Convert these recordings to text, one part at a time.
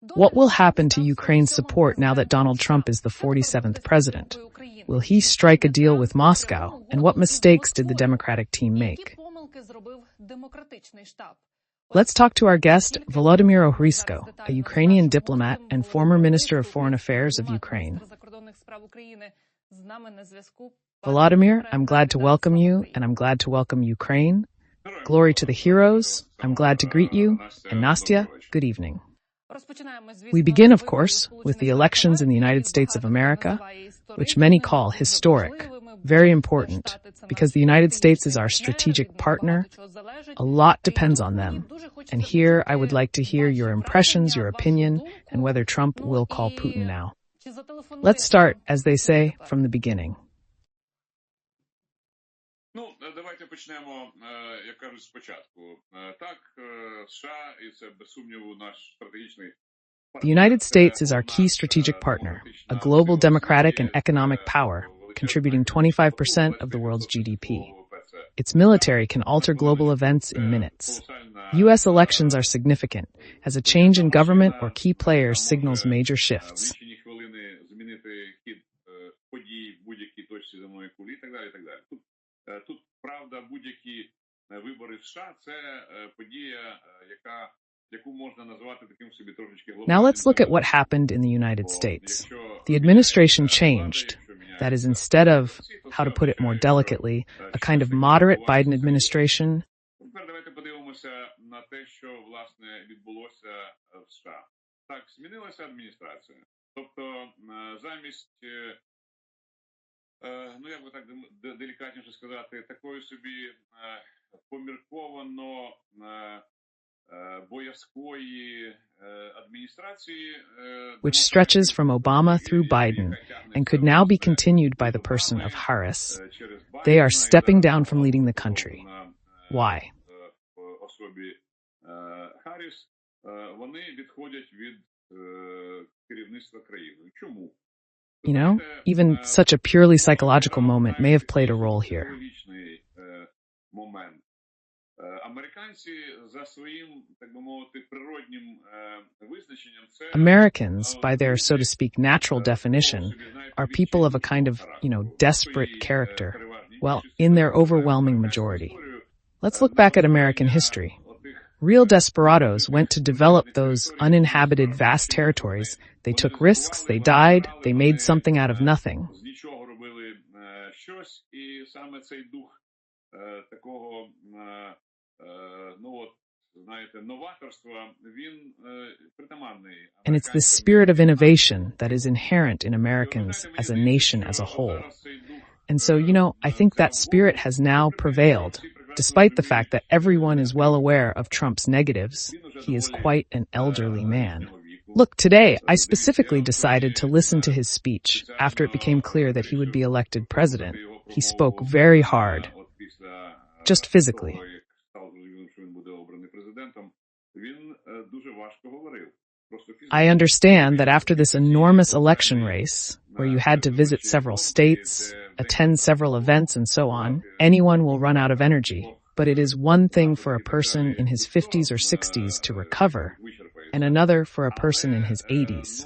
What will happen to Ukraine's support now that Donald Trump is the 47th president? Will he strike a deal with Moscow? And what mistakes did the Democratic team make? Let's talk to our guest, Volodymyr Ohryzko, a Ukrainian diplomat and former Minister of Foreign Affairs of Ukraine. Volodymyr, I'm glad to welcome you, and I'm glad to welcome Ukraine. Glory to the heroes. I'm glad to greet you. And Nastya, good evening. We begin, of course, with the elections in the United States of America, which many call historic, very important, because the United States is our strategic partner. A lot depends on them. And here I would like to hear your impressions, your opinion, and whether Trump will call Putin now. Let's start, as they say, from the beginning. Давайте почнемо, як кажуть, спочатку. Так, США, і це без сумніву наш стратегічний. The United States is our key strategic partner, a global democratic and economic power, contributing 25% of the world's GDP. Its military can alter global events in minutes. U.S. elections are significant, as a change in government or key players signals major shifts. Тут, правда, будь-які вибори в США – це подія, яку можна назвати таким собі трошечки глобальним. Now let's look at what happened in the United States. The administration changed. That is, instead of, how to put it more delicately, a kind of moderate Biden administration. Тепер давайте подивимося на те, що, власне, відбулося в США. Так, змінилася адміністрація. Тобто, замість як би так делікатніше сказати, такої собі помірковано боязкої адміністрації, which stretches from Obama through Biden and could now be continued by the person of Harris. They are stepping down from leading the country. Why? Особі Харріс, вони відходять від керівництва країни. Чому? You know, even such a purely psychological moment may have played a role here. Americans, by their, so to speak, natural definition, are people of a kind of, desperate character, well, in their overwhelming majority. Let's look back at American history. Real desperados went to develop those uninhabited vast territories. They took risks, they died, they made something out of nothing. And it's this spirit of innovation that is inherent in Americans as a nation as a whole. And so, I think that spirit has now prevailed. Despite the fact that everyone is well aware of Trump's negatives, he is quite an elderly man. Look, today, I specifically decided to listen to his speech after it became clear that he would be elected president. He spoke very hard, just physically. I understand that after this enormous election race, where you had to visit several states, attend several events and so on, anyone will run out of energy. But it is one thing for a person in his 50s or 60s to recover, and another for a person in his 80s.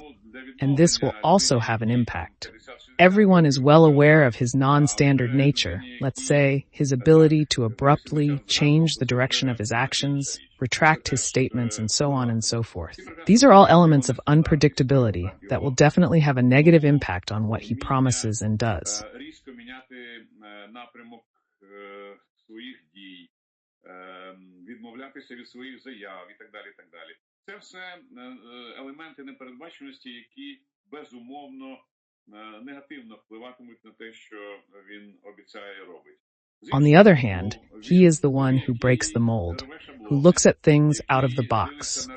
And this will also have an impact. Everyone is well aware of his non-standard nature, let's say his ability to abruptly change the direction of his actions, retract his statements, and so on and so forth. These are all elements of unpredictability that will definitely have a negative impact on what he promises and does. Відмовлятися від своїх заяв і так далі, і так далі. Це все елементи непередбаченості, які безумовно негативно впливатимуть на те, що він обіцяє і робить. On the other hand, he is the one who breaks the mold, who looks at things out of the box.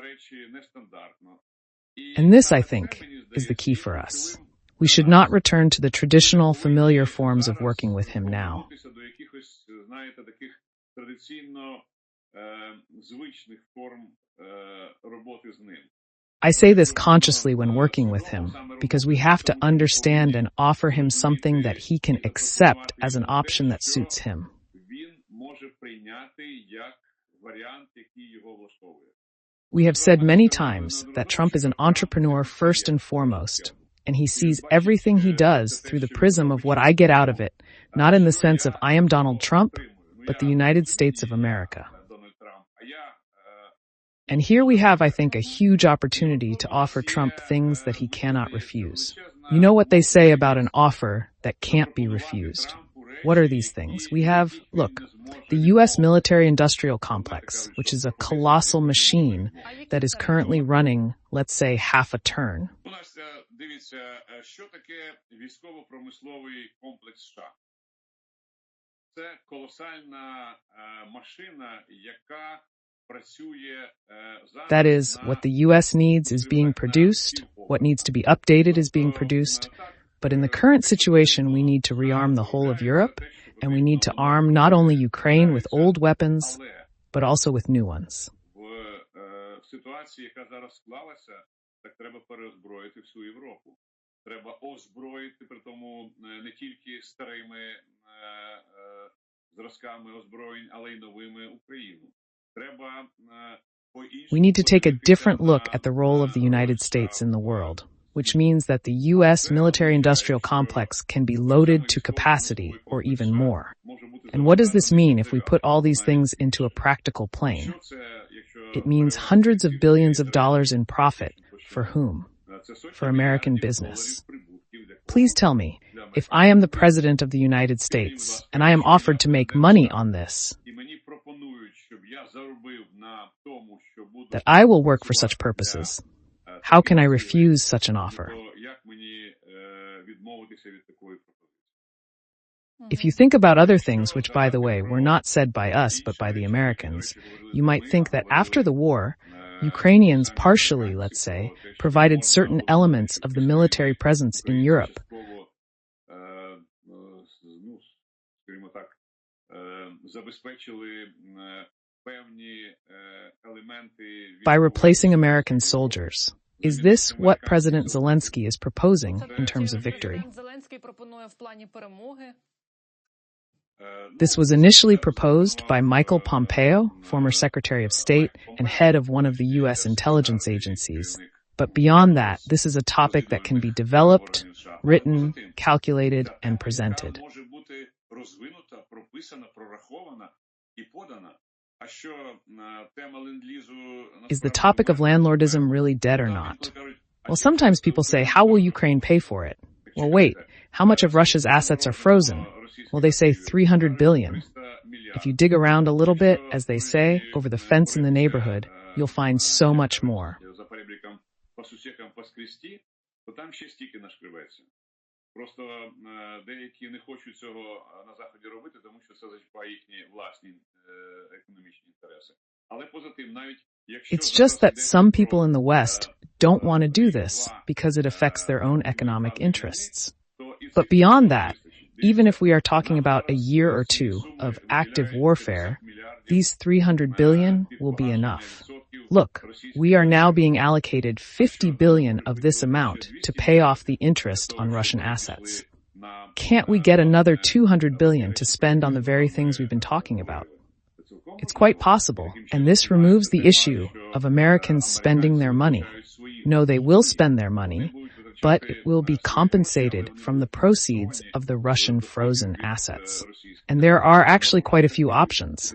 And this, I think, is the key for us. We should not return to the traditional, familiar forms of working with him now. I say this consciously when working with him, because we have to understand and offer him something that he can accept as an option that suits him. We have said many times that Trump is an entrepreneur first and foremost, and he sees everything he does through the prism of what I get out of it, not in the sense of I am Donald Trump, but the United States of America. And here we have, I think, a huge opportunity to offer Trump things that he cannot refuse. You know what they say about an offer that can't be refused. What are these things? We have, look, the U.S. military-industrial complex, which is a colossal machine that is currently running, let's say, half a turn. That is, what the U.S. needs is being produced, what needs to be updated is being produced, but in the current situation we need to rearm the whole of Europe, and we need to arm not only Ukraine with old weapons, but also with new ones. We need to take a different look at the role of the United States in the world, which means that the U.S. military-industrial complex can be loaded to capacity or even more. And what does this mean if we put all these things into a practical plane? It means hundreds of billions of dollars in profit. For whom? For American business. Please tell me, if I am the President of the United States and I am offered to make money on this, that I will work for such purposes, how can I refuse such an offer? If you think about other things, which, by the way, were not said by us but by the Americans, you might think that after the war, Ukrainians partially, let's say, provided certain elements of the military presence in Europe. By replacing American soldiers. Is this what President Zelensky is proposing in terms of victory? This was initially proposed by Michael Pompeo, former Secretary of State and head of one of the U.S. intelligence agencies. But beyond that, this is a topic that can be developed, written, calculated, and presented. Is the topic of landlordism really dead or not? Well, sometimes people say, how will Ukraine pay for it? Well, wait, how much of Russia's assets are frozen? Well, they say 300 billion. If you dig around a little bit, as they say, over the fence in the neighborhood, you'll find so much more. It's just that some people in the West don't want to do this because it affects their own economic interests. But beyond that, even if we are talking about a year or two of active warfare, these 300 billion will be enough. Look, we are now being allocated 50 billion of this amount to pay off the interest on Russian assets. Can't we get another 200 billion to spend on the very things we've been talking about? It's quite possible, and this removes the issue of Americans spending their money. No, they will spend their money, but it will be compensated from the proceeds of the Russian frozen assets. And there are actually quite a few options.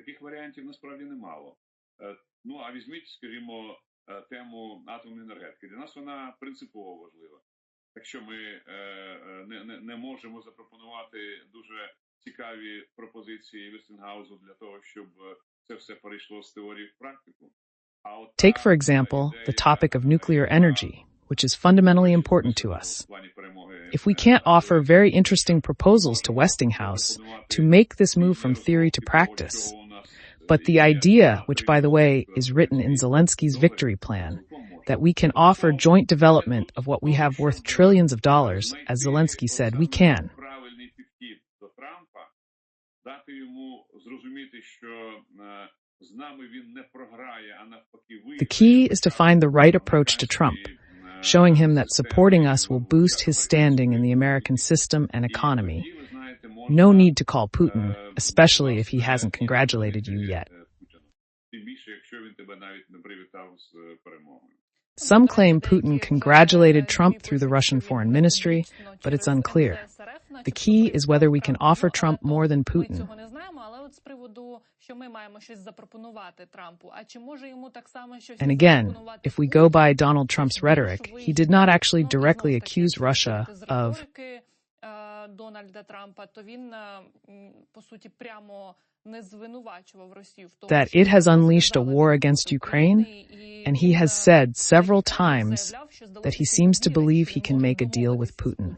Take, for example, the topic of nuclear energy, which is fundamentally important to us. If we can't offer very interesting proposals to Westinghouse to make this move from theory to practice, but the idea, which, by the way, is written in Zelensky's victory plan, that we can offer joint development of what we have worth trillions of dollars, as Zelensky said, we can. The key is to find the right approach to Trump, showing him that supporting us will boost his standing in the American system and economy. No need to call Putin, especially if he hasn't congratulated you yet. тим більше, якщо він тебе навіть не привітав з перемогою. Some claim Putin congratulated Trump through the Russian Foreign Ministry, but it's unclear. The key is whether we can offer Trump more than Putin. And again, if we go by Donald Trump's rhetoric, he did not actually directly accuse Russia of that it has unleashed a war against Ukraine, and he has said several times that he seems to believe he can make a deal with Putin.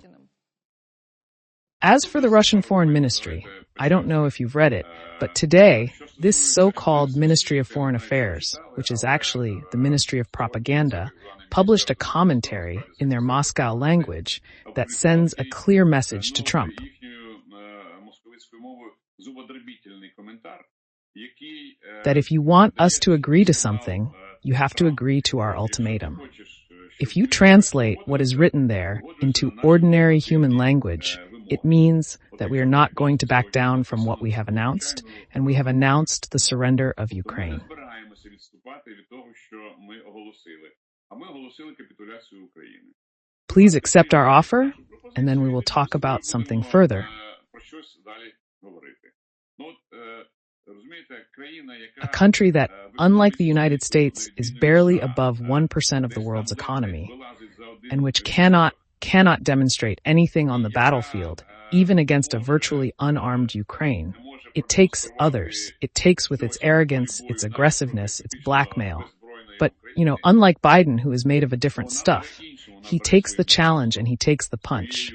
As for the Russian Foreign Ministry, I don't know if you've read it, but today, this so-called Ministry of Foreign Affairs, which is actually the Ministry of Propaganda, published a commentary in their Moscow language that sends a clear message to Trump. That if you want us to agree to something, you have to agree to our ultimatum. If you translate what is written there into ordinary human language, it means that we are not going to back down from what we have announced, and we have announced the surrender of Ukraine. Please accept our offer, and then we will talk about something further. A country that, unlike the United States, is barely above 1% of the world's economy, and which cannot demonstrate anything on the battlefield, even against a virtually unarmed Ukraine. It takes others. It takes with its arrogance, its aggressiveness, its blackmail. But, unlike Biden, who is made of a different stuff, he takes the challenge and he takes the punch.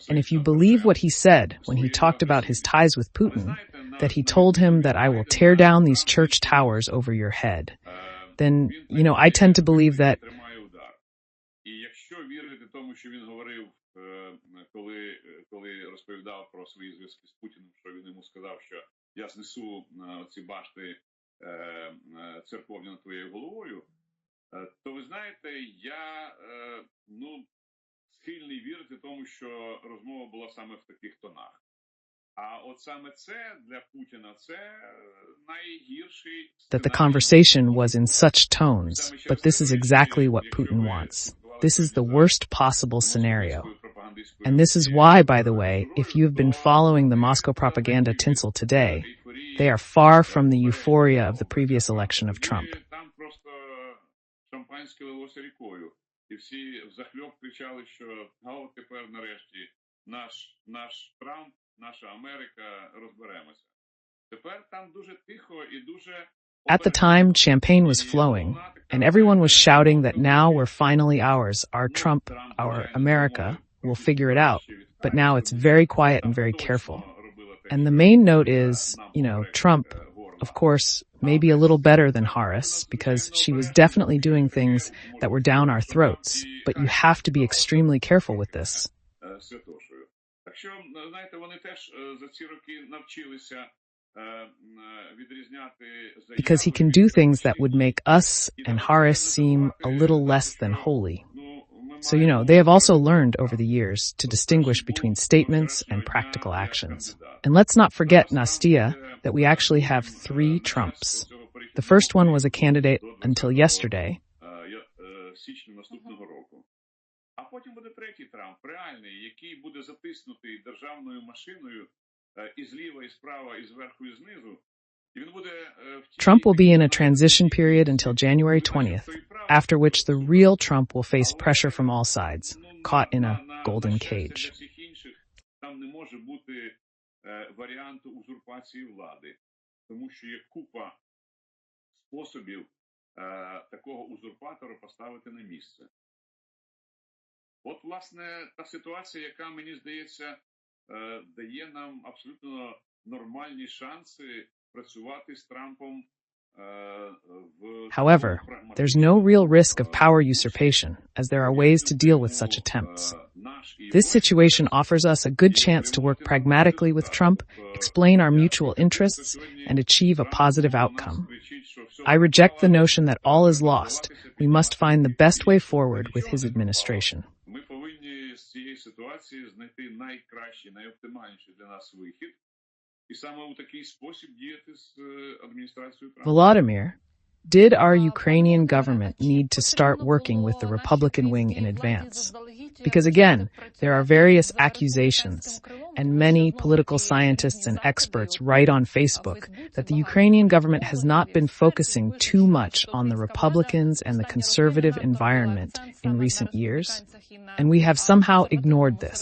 And if you believe what he said when he talked about his ties with Putin, that he told him that I will tear down these church towers over your head, then, I tend to believe that коли розповідав про свої зв'язки з Путіним, що він йому сказав, що я знесу ці башти церковні над твоєю головою, то ви знаєте, я схильний вірити тому, що розмова була саме в таких тонах. А от саме це для Путіна це найгірший that the conversation was in such tones, but this is exactly what Putin wants. This is the worst possible scenario. And this is why, by the way, if you have been following the Moscow propaganda tinsel today, they are far from the euphoria of the previous election of Trump. At the time, champagne was flowing, and everyone was shouting that now we're finally ours, our Trump, our America, we'll figure it out. But now it's very quiet and very careful. And the main note is, Trump, of course, maybe a little better than Harris, because she was definitely doing things that were down our throats. But you have to be extremely careful with this. Because he can do things that would make us and Harris seem a little less than holy. So, they have also learned over the years to distinguish between statements and practical actions. And let's not forget, Nastia, that we actually have 3 Trumps. The first one was a candidate until yesterday. А потім буде третій Трамп, реальний, який буде затиснутий державною машиною і зліва, і справа, і зверху, і знизу. Trump will be in a transition period until January 20th, after which the real Trump will face pressure from all sides, caught in a golden cage. Там не може бути варіанту узурпації влади, тому що є купа способів такого узурпатора поставити на місце. От, власне, та ситуація, яка, мені здається, дає нам абсолютно нормальні шанси працювати з Трампом. However, there's no real risk of power usurpation, as there are ways to deal with such attempts. This situation offers us a good chance to work pragmatically with Trump, explain our mutual interests, and achieve a positive outcome. I reject the notion that all is lost. We must find the best way forward with his administration. Ми повинні з цієї ситуації знайти найкращий, найоптимальніший для нас вихід І саме у такий спосіб діяти з адміністрацією Трампа. Volodymyr, did our Ukrainian government need to start working with the Republican wing in advance? Because again, there are various accusations, and many political scientists and experts write on Facebook that the Ukrainian government has not been focusing too much on the Republicans and the conservative environment in recent years, and we have somehow ignored this.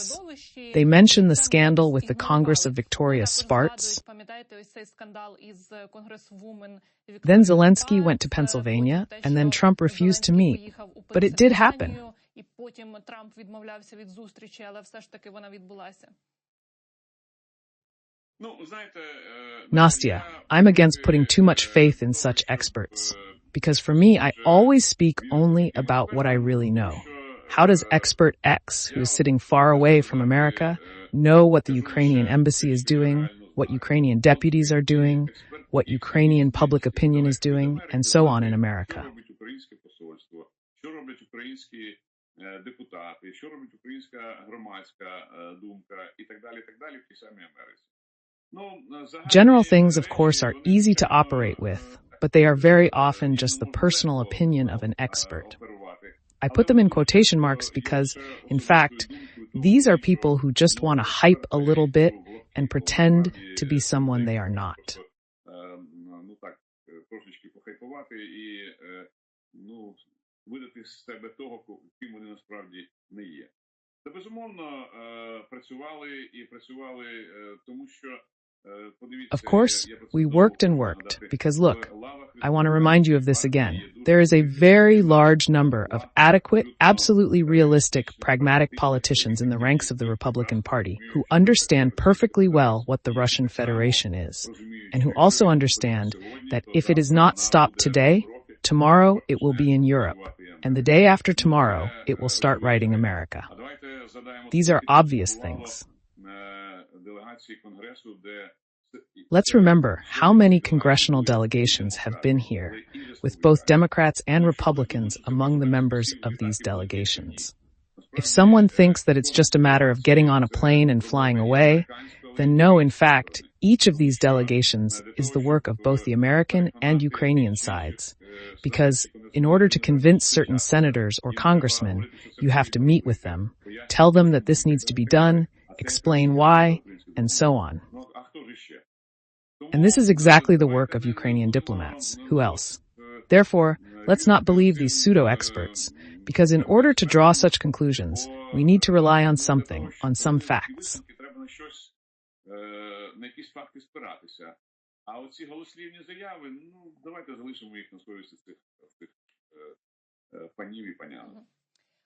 They mention the scandal with the Congress of Victoria Sparts. Then Zelensky went to Pennsylvania, and then Trump refused to meet. But it did happen. Nastya, I'm against putting too much faith in such experts. Because for me, I always speak only about what I really know. How does expert X, who is sitting far away from America, know what the Ukrainian embassy is doing, what Ukrainian deputies are doing, what Ukrainian public opinion is doing, and so on in America? General things, of course, are easy to operate with, but they are very often just the personal opinion of an expert. I put them in quotation marks because, in fact, these are people who just want to hype a little bit and pretend to be someone they are not. Of course, we worked and worked, because look, I want to remind you of this again. There is a very large number of adequate, absolutely realistic, pragmatic politicians in the ranks of the Republican Party who understand perfectly well what the Russian Federation is, and who also understand that if it is not stopped today, tomorrow it will be in Europe, and the day after tomorrow it will start writing America. These are obvious things. Let's remember how many congressional delegations have been here, with both Democrats and Republicans among the members of these delegations. If someone thinks that it's just a matter of getting on a plane and flying away, then no, in fact, each of these delegations is the work of both the American and Ukrainian sides. Because in order to convince certain senators or congressmen, you have to meet with them, tell them that this needs to be done, explain why, and so on. And this is exactly the work of Ukrainian diplomats. Who else? Therefore, let's not believe these pseudo-experts, because in order to draw such conclusions, we need to rely on something, on some facts.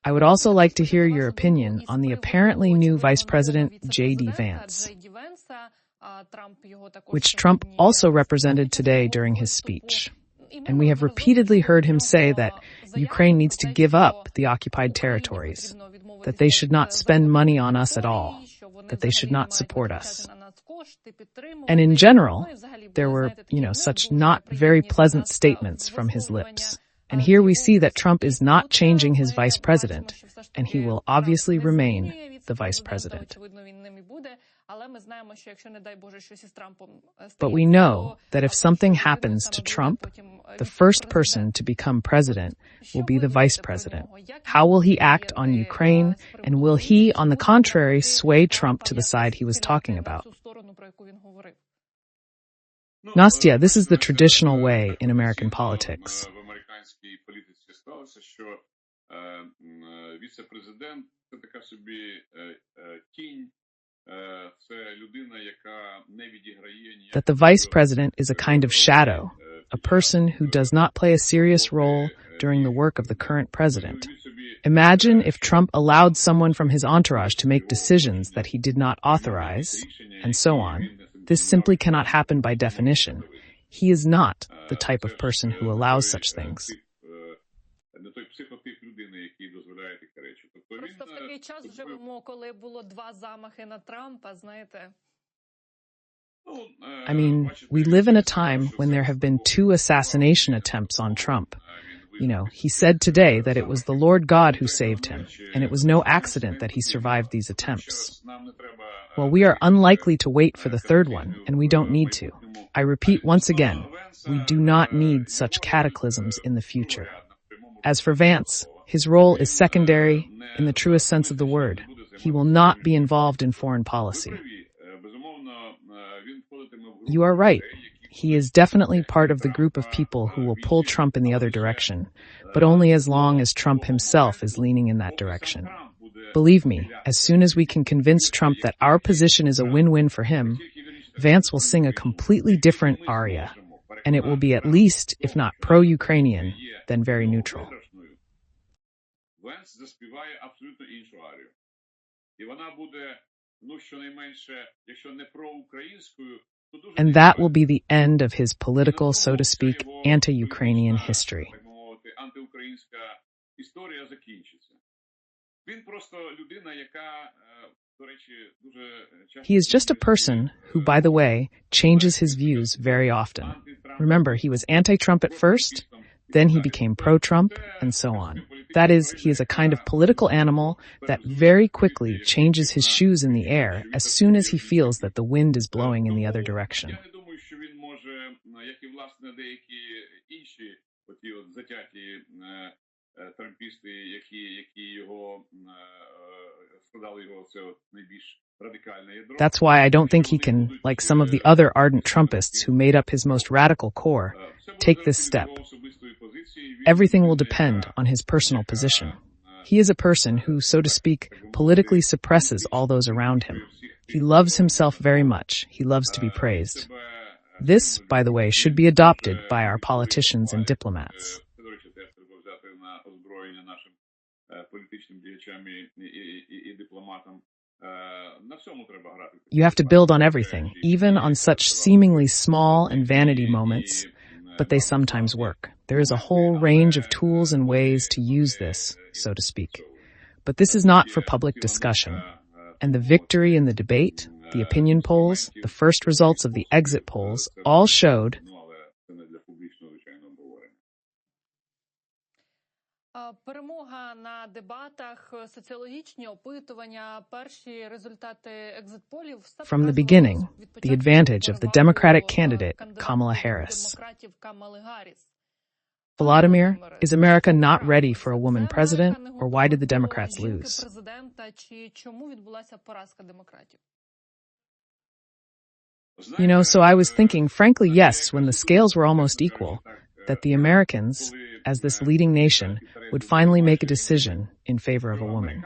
I would also like to hear your opinion on the apparently new Vice President J.D. Vance, which Trump also represented today during his speech. And we have repeatedly heard him say that Ukraine needs to give up the occupied territories, that they should not spend money on us at all, that they should not support us. And in general, there were, such not very pleasant statements from his lips. And here we see that Trump is not changing his vice president, and he will obviously remain the vice president. But we know that if something happens to Trump, the first person to become president will be the vice president. How will he act on Ukraine, and will he, on the contrary, sway Trump to the side he was talking about? Nastya, this is the traditional way in American politics. That the vice president is a kind of shadow, a person who does not play a serious role during the work of the current president. Imagine if Trump allowed someone from his entourage to make decisions that he did not authorize, and so on. This simply cannot happen by definition. He is not the type of person who allows such things. Просто в такий час живемо, коли було 2 замахи на Трампа, знаєте. I mean, we live in a time when there have been 2 assassination attempts on Trump. He said today that it was the Lord God who saved him, and it was no accident that he survived these attempts. Well, we are unlikely to wait for the third one, and we don't need to. I repeat once again, we do not need such cataclysms in the future. As for Vance, his role is secondary in the truest sense of the word. He will not be involved in foreign policy. You are right. He is definitely part of the group of people who will pull Trump in the other direction, but only as long as Trump himself is leaning in that direction. Believe me, as soon as we can convince Trump that our position is a win-win for him, Vance will sing a completely different aria, and it will be at least, if not pro-Ukrainian, then very neutral. Венс заспіває абсолютно іншу арію. І вона буде, щонайменше, якщо не проукраїнською, то дуже... And that will be the end of his political, so to speak, anti-Ukrainian history. Так мовити, антиукраїнська історія закінчиться. Він просто людина, яка, до речі, дуже часто... He is just a person who, by the way, changes his views very often. Remember, he was anti-Trump at first, then he became pro-Trump, and so on. That is, he is a kind of political animal that very quickly changes his shoes in the air as soon as he feels that the wind is blowing in the other direction. Я не думаю, що він може, як і, власне, деякі інші оті от затяті трампісти, які його складали його це от найбільш радикальне ядро. That's why I don't think he can, like some of the other ardent Trumpists who made up his most radical core, take this step. Everything will depend on his personal position. He is a person who, so to speak, politically suppresses all those around him. He loves himself very much. He loves to be praised. This, by the way, should be adopted by our politicians and diplomats. You have to build on everything, even on such seemingly small and vanity moments, but they sometimes work. There is a whole range of tools and ways to use this, so to speak. But this is not for public discussion. And the victory in the debate, the opinion polls, the first results of the exit polls all showed перемога на дебатах, соціологічні опитування, перші результати екзит-полів from the beginning the advantage of the Democratic candidate Kamala Harris. Volodymyr, is America not ready for a woman president, or why did the Democrats lose? You know, so I was thinking, frankly, yes, when the scales were almost equal, that the Americans, as this leading nation, would finally make a decision in favor of a woman.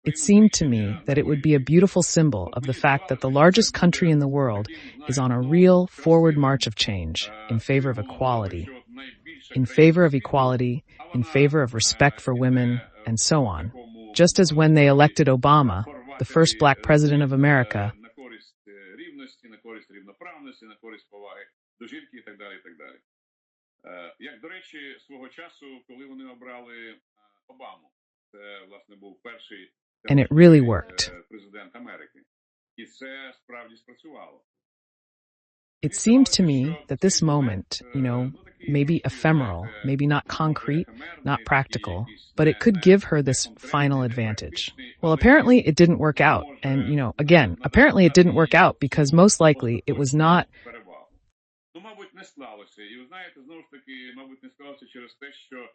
It seemed to me that it would be a beautiful symbol of the fact that the largest country in the world is on a real forward march of change in favor of equality, in favor of respect for women, and so on. Just as when they elected Obama, the first black president of America, Як, до речі, свого часу, коли вони обрали Обаму, це, власне, був перший and it really worked. Президент Америки. І це справді спрацювало. It seemed to me that this moment, you know, maybe ephemeral, maybe not concrete, not practical, but it could give her this final advantage. Well, apparently it didn't work out. And, you know, again, apparently it didn't work out because most likely it was not... мабуть, не склалося. І ви знаєте, знову ж таки, мабуть, не склалося через те, що,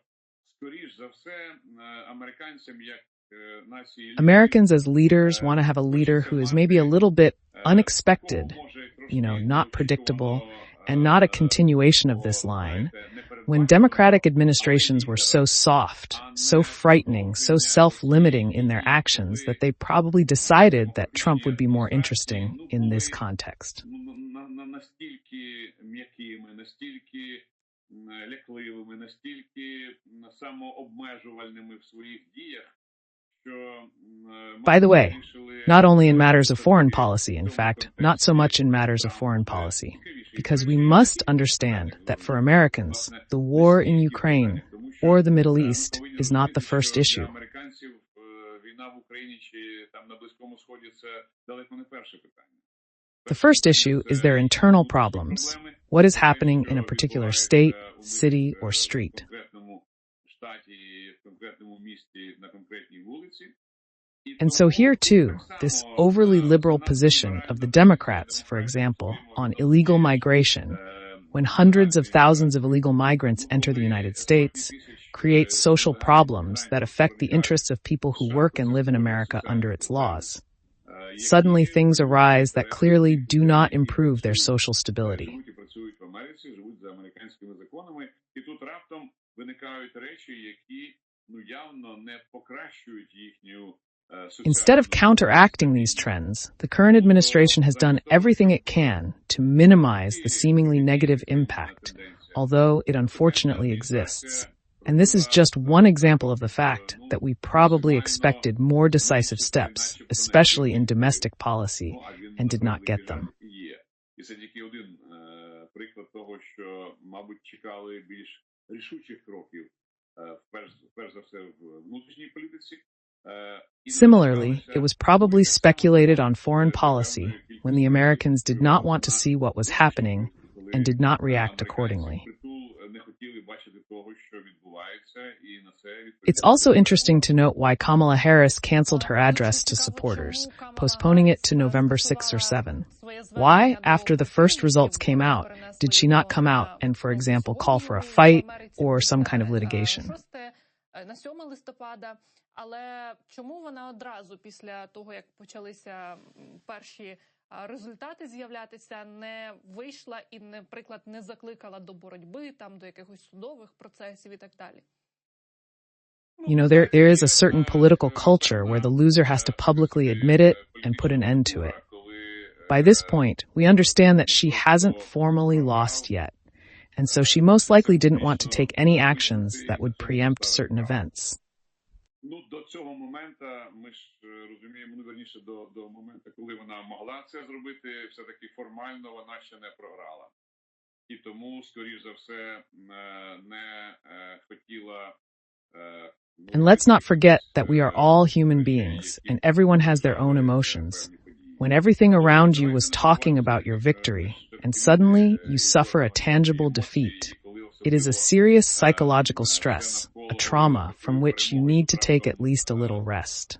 скоріш за все, американцям, як нації... Americans as leaders want to have a leader who is maybe a little bit unexpected, you know, not predictable, and not a continuation of this line. When Democratic administrations were so soft, so frightening, so self-limiting in their actions that they probably decided that Trump would be more interesting in this context. Настільки м'якими, настільки лякливими, настільки самообмежувальними в своїх діях, що... By the way, not only in matters of foreign policy, in fact, not so much in matters of foreign policy, because we must understand that for Americans, the war in Ukraine or the Middle East is not the first issue. The first issue is their internal problems. What is happening in a particular state, city, or street? And so here too, this overly liberal position of the Democrats, for example, on illegal migration, when hundreds of thousands of illegal migrants enter the United States, creates social problems that affect the interests of people who work and live in America under its laws. Suddenly things arise that clearly do not improve their social stability. Instead of counteracting these trends, the current administration has done everything it can to minimize the seemingly negative impact, although it unfortunately exists. And this is just one example of the fact that we probably expected more decisive steps, especially in domestic policy, and did not get them. Similarly, it was probably speculated on foreign policy when the Americans did not want to see what was happening and did not react accordingly. It's also interesting to note why Kamala Harris canceled her address to supporters, postponing it to November 6 or 7. Why, after the first results came out, did she not come out and, for example, call for a fight or some kind of litigation? Але чому вона одразу після того, як почалися перші результати з'являтися, не вийшла і, наприклад, не закликала до боротьби, там, до якихось судових процесів і так далі? You know, there is a certain political culture where the loser has to publicly admit it and put an end to it. By this point, we understand that she hasn't formally lost yet, and so she most likely didn't want to take any actions that would preempt certain events. До цього моменту, ми ж розуміємо, верніше до моменту, коли вона могла це зробити, все-таки формально вона ще не програла. І тому, скоріш за все, не хотіла... And let's not forget that we are all human beings, and everyone has their own emotions. When everything around you was talking about your victory, and suddenly you suffer a tangible defeat, it is a serious psychological stress, a trauma from which you need to take at least a little rest.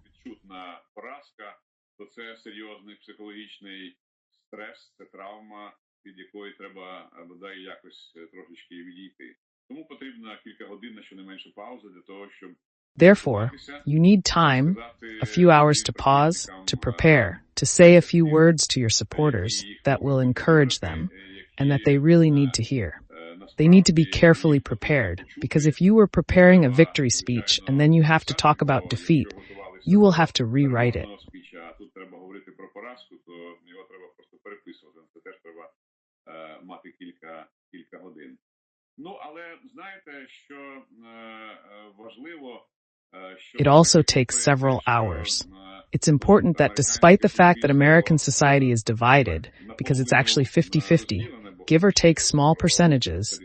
Therefore, you need time, a few hours to pause, to prepare, to say a few words to your supporters that will encourage them, and that they really need to hear. They need to be carefully prepared, because if you were preparing a victory speech and then you have to talk about defeat, you will have to rewrite it. It also takes several hours. It's important that despite the fact that American society is divided, because it's actually 50-50, give or take small percentages,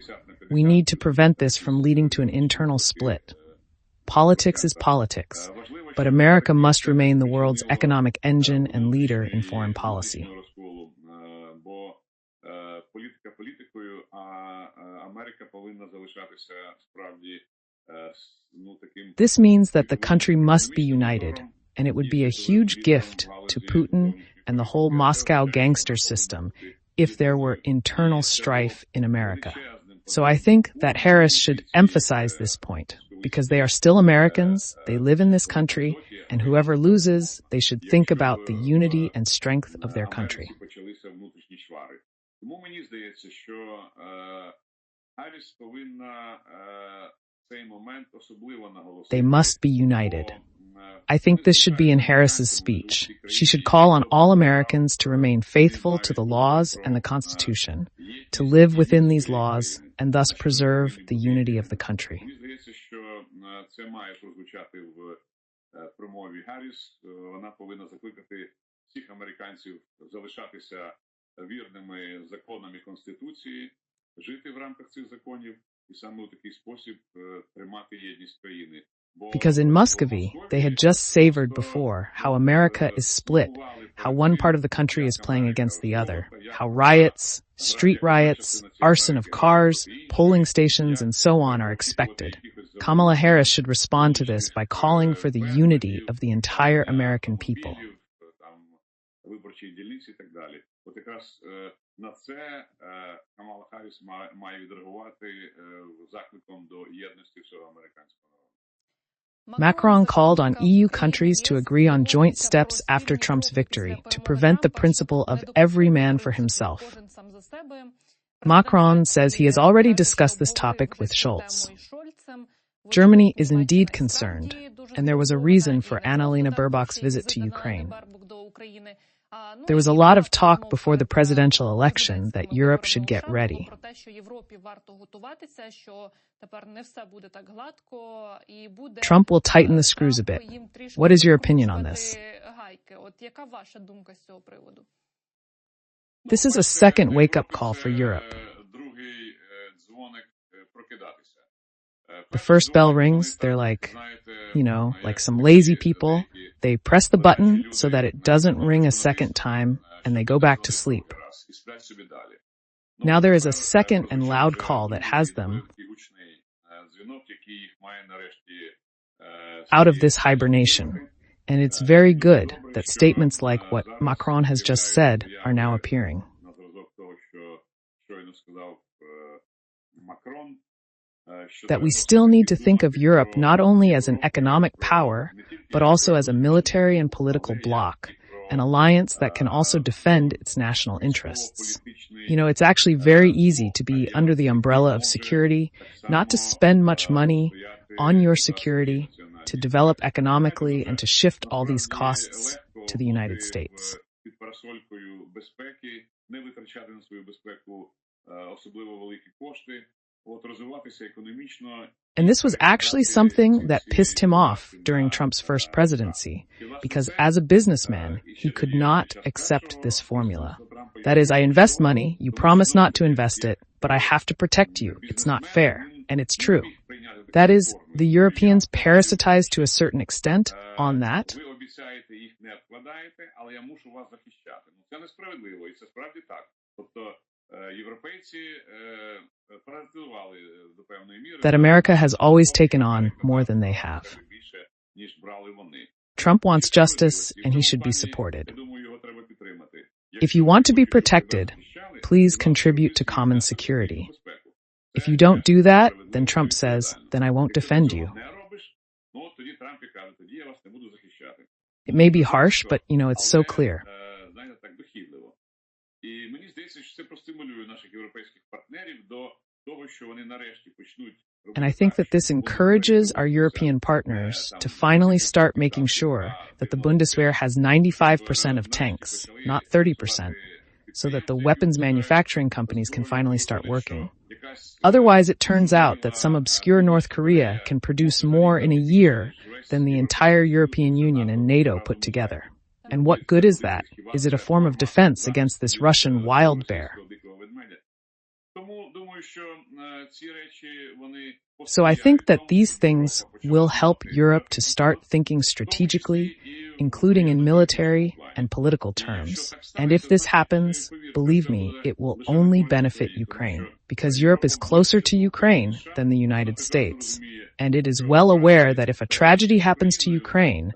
we need to prevent this from leading to an internal split. Politics is politics, but America must remain the world's economic engine and leader in foreign policy. This means that the country must be united, and it would be a huge gift to Putin and the whole Moscow gangster system if there were internal strife in America. So I think that Harris should emphasize this point, because they are still Americans, they live in this country, and whoever loses, they should think about the unity and strength of their country. They must be united. I think this should be in Harris's speech. She should call on all Americans to remain faithful to the laws and the Constitution, to live within these laws, and thus preserve the unity of the country. Because in Muscovy, they had just savored before how America is split, how one part of the country is playing against the other, how riots, street riots, arson of cars, polling stations, and so on are expected. Kamala Harris should respond to this by calling for the unity of the entire American people. Виборчі дільниці і так далі. От якраз на це Камала Харріс має відреагувати закликом до єдності всього американського народу. Macron called on EU countries to agree on joint steps after Trump's victory to prevent the principle of every man for himself. Macron says he has already discussed this topic with Scholz. Germany is indeed concerned, and there was a reason for Annalena Baerbock's visit to Ukraine. There was a lot of talk before the presidential election that Europe should get ready. Trump will tighten the screws a bit. What is your opinion on this? This is a second wake-up call for Europe. The first bell rings, they're like, like some lazy people. They press the button so that it doesn't ring a second time, and they go back to sleep. Now there is a second and loud call that has them out of this hibernation. And it's very good that statements like what Macron has just said are now appearing. That we still need to think of Europe not only as an economic power, but also as a military and political bloc, an alliance that can also defend its national interests. It's actually very easy to be under the umbrella of security, not to spend much money on your security, to develop economically, and to shift all these costs to the United States. And this was actually something that pissed him off during Trump's first presidency, because as a businessman, he could not accept this formula. That is, I invest money, you promise not to invest it, but I have to protect you. It's not fair. And it's true. That is, the Europeans parasitize to a certain extent on that. That America has always taken on more than they have. Trump wants justice, and he should be supported. If you want to be protected, please contribute to common security. If you don't do that, then Trump says, then I won't defend you. It may be harsh, but, it's so clear. And I think that this encourages our European partners to finally start making sure that the Bundeswehr has 95% of tanks, not 30%, so that the weapons manufacturing companies can finally start working. Otherwise, it turns out that some obscure North Korea can produce more in a year than the entire European Union and NATO put together. And what good is that? Is it a form of defense against this Russian wild bear? So I think that these things will help Europe to start thinking strategically, including in military and political terms. And if this happens, believe me, it will only benefit Ukraine, because Europe is closer to Ukraine than the United States. And it is well aware that if a tragedy happens to Ukraine,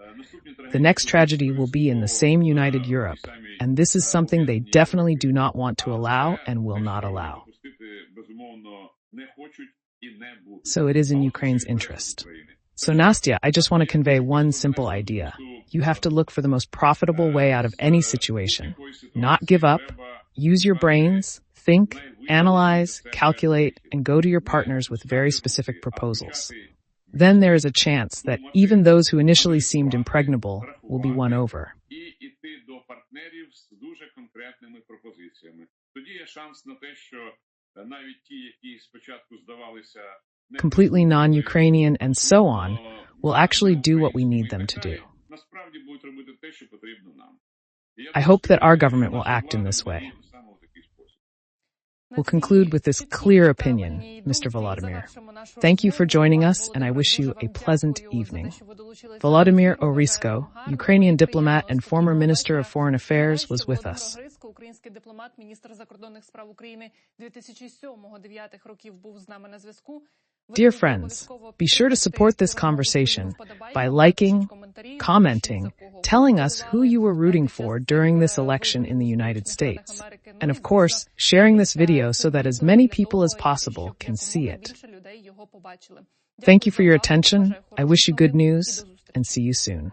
the next tragedy will be in the same united Europe. And this is something they definitely do not want to allow and will not allow. So it is in Ukraine's interest. So Nastya, I just want to convey one simple idea. You have to look for the most profitable way out of any situation. Not give up, use your brains, think, analyze, calculate, and go to your partners with very specific proposals. Then there is a chance that even those who initially seemed impregnable will be won over. Completely non-Ukrainian and so on, will actually do what we need them to do. I hope that our government will act in this way. We'll conclude with this clear opinion, Mr. Volodymyr. Thank you for joining us, and I wish you a pleasant evening. Volodymyr Ohryzko, Ukrainian diplomat and former Minister of Foreign Affairs, was with us. Український дипломат, міністр закордонних справ України 2007-2009 років був з нами на зв'язку. Dear friends, be sure to support this conversation by liking, commenting, telling us who you were rooting for during this election in the United States, and of course, sharing this video so that as many people as possible can see it. Thank you for your attention. I wish you good news, and see you soon.